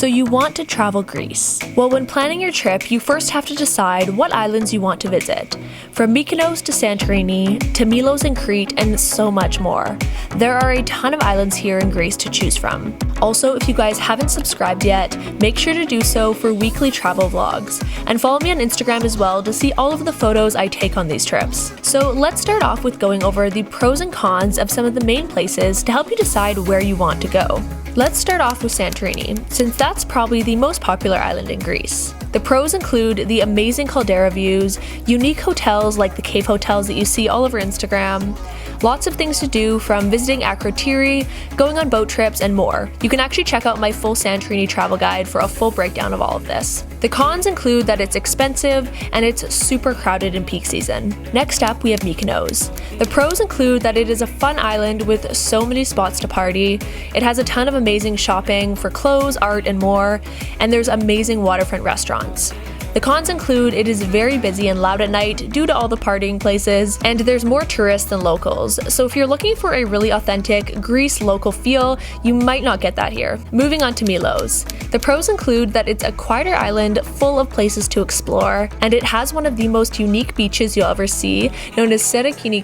So you want to travel Greece. Well, when planning your trip, you first have to decide what islands you want to visit. From Mykonos to Santorini, to Milos and Crete, and so much more. There are a ton of islands here in Greece to choose from. Also, if you guys haven't subscribed yet, make sure to do so for weekly travel vlogs. And follow me on Instagram as well to see all of the photos I take on these trips. So let's start off with going over the pros and cons of some of the main places to help you decide where you want to go. Let's start off with Santorini, since that's probably the most popular island in Greece. The pros include the amazing caldera views, unique hotels like the cave hotels that you see all over Instagram, lots of things to do from visiting Itinerary, going on boat trips, and more. You can actually check out my full Santorini travel guide for a full breakdown of all of this. The cons include that it's expensive and it's super crowded in peak season. Next up, we have Mykonos. The pros include that it is a fun island with so many spots to party. It has a ton of amazing shopping for clothes, art, and more, and there's amazing waterfront restaurants. The cons include it is very busy and loud at night due to all the partying places, and there's more tourists than locals, so if you're looking for a really authentic Greece local feel, you might not get that here. Moving on to Milos. The pros include that it's a quieter island full of places to explore, and it has one of the most unique beaches you'll ever see, known as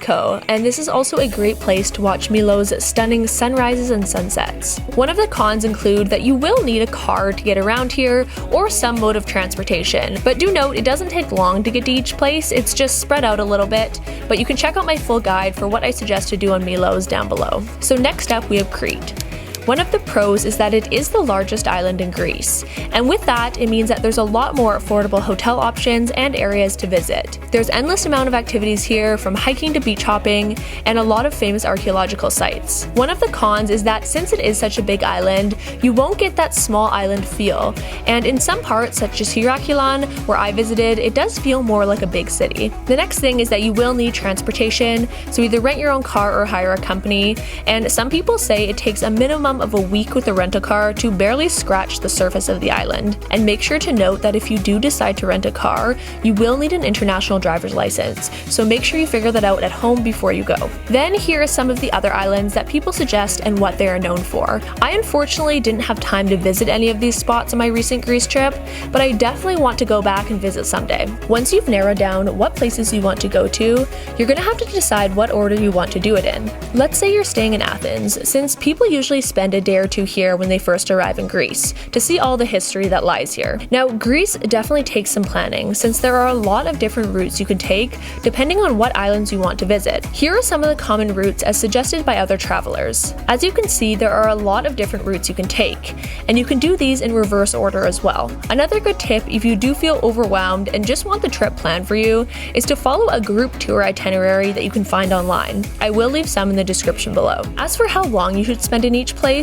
Ko, and this is also a great place to watch Milos' stunning sunrises and sunsets. One of the cons include that you will need a car to get around here, or some mode of transportation. But do note, it doesn't take long to get to each place, it's just spread out a little bit, but you can check out my full guide for what I suggest to do on Milos down below. So next up we have Crete. One of the pros is that it is the largest island in Greece, and with that, it means that there's a lot more affordable hotel options and areas to visit. There's endless amount of activities here, from hiking to beach hopping, and a lot of famous archaeological sites. One of the cons is that since it is such a big island, you won't get that small island feel, and in some parts, such as Heraclion, where I visited, it does feel more like a big city. The next thing is that you will need transportation, so either rent your own car or hire a company, and some people say it takes a minimum of a week with a rental car to barely scratch the surface of the island. And make sure to note that if you do decide to rent a car, you will need an international driver's license, so make sure you figure that out at home before you go. Then here are some of the other islands that people suggest and what they are known for. I unfortunately didn't have time to visit any of these spots on my recent Greece trip, but I definitely want to go back and visit someday. Once you've narrowed down what places you want to go to, you're gonna have to decide what order you want to do it in. Let's say you're staying in Athens, since people usually spend a day or two here when they first arrive in Greece, to see all the history that lies here. Now, Greece definitely takes some planning, since there are a lot of different routes you can take depending on what islands you want to visit. Here are some of the common routes as suggested by other travelers. As you can see, there are a lot of different routes you can take, and you can do these in reverse order as well. Another good tip, if you do feel overwhelmed and just want the trip planned for you, is to follow a group tour itinerary that you can find online. I will leave some in the description below. As for how long you should spend in each place,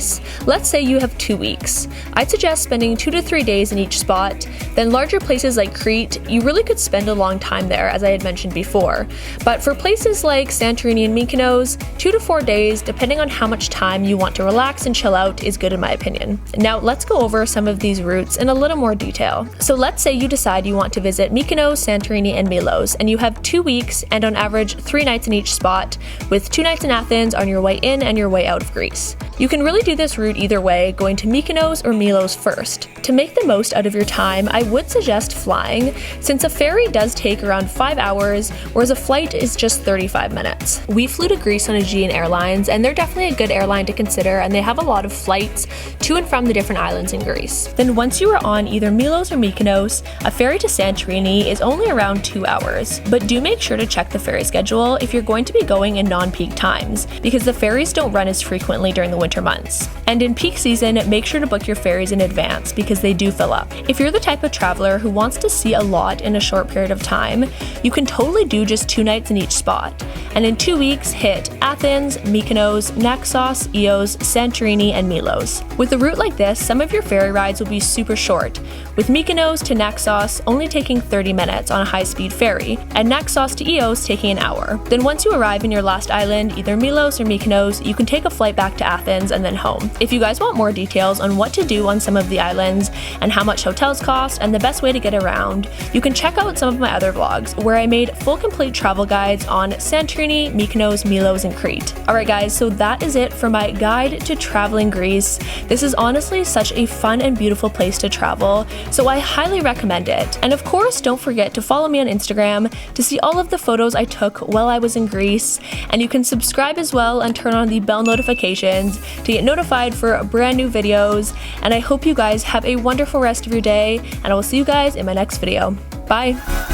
let's say you have 2 weeks. I'd suggest spending 2 to 3 days in each spot. Then larger places like Crete, you really could spend a long time there, as I had mentioned before. But for places like Santorini and Mykonos, 2 to 4 days, depending on how much time you want to relax and chill out, is good in my opinion. Now let's go over some of these routes in a little more detail. So let's say you decide you want to visit Mykonos, Santorini, and Milos, and you have 2 weeks and on average 3 nights in each spot, with 2 nights in Athens on your way in and your way out of Greece. You can really do this route either way, going to Mykonos or Milos first. To make the most out of your time, I would suggest flying, since a ferry does take around 5 hours, whereas a flight is just 35 minutes. We flew to Greece on Aegean Airlines, and they're definitely a good airline to consider, and they have a lot of flights to and from the different islands in Greece. Then once you are on either Milos or Mykonos, a ferry to Santorini is only around 2 hours, but do make sure to check the ferry schedule if you're going to be going in non-peak times, because the ferries don't run as frequently during the winter months. And in peak season, make sure to book your ferries in advance because they do fill up. If you're the type of traveler who wants to see a lot in a short period of time, you can totally do just 2 nights in each spot, and in 2 weeks hit Athens, Mykonos, Naxos, Ios, Santorini, and Milos. With a route like this, some of your ferry rides will be super short, with Mykonos to Naxos only taking 30 minutes on a high-speed ferry, and Naxos to Ios taking an hour. Then once you arrive in your last island, either Milos or Mykonos, you can take a flight back to Athens and then then home. If you guys want more details on what to do on some of the islands and how much hotels cost and the best way to get around, you can check out some of my other vlogs where I made full complete travel guides on Santorini, Mykonos, Milos, and Crete. Alright guys, so that is it for my guide to traveling Greece. This is honestly such a fun and beautiful place to travel, so I highly recommend it. And of course, don't forget to follow me on Instagram to see all of the photos I took while I was in Greece, and you can subscribe as well and turn on the bell notifications to get notified for brand new videos. And I hope you guys have a wonderful rest of your day, and I will see you guys in my next video. Bye!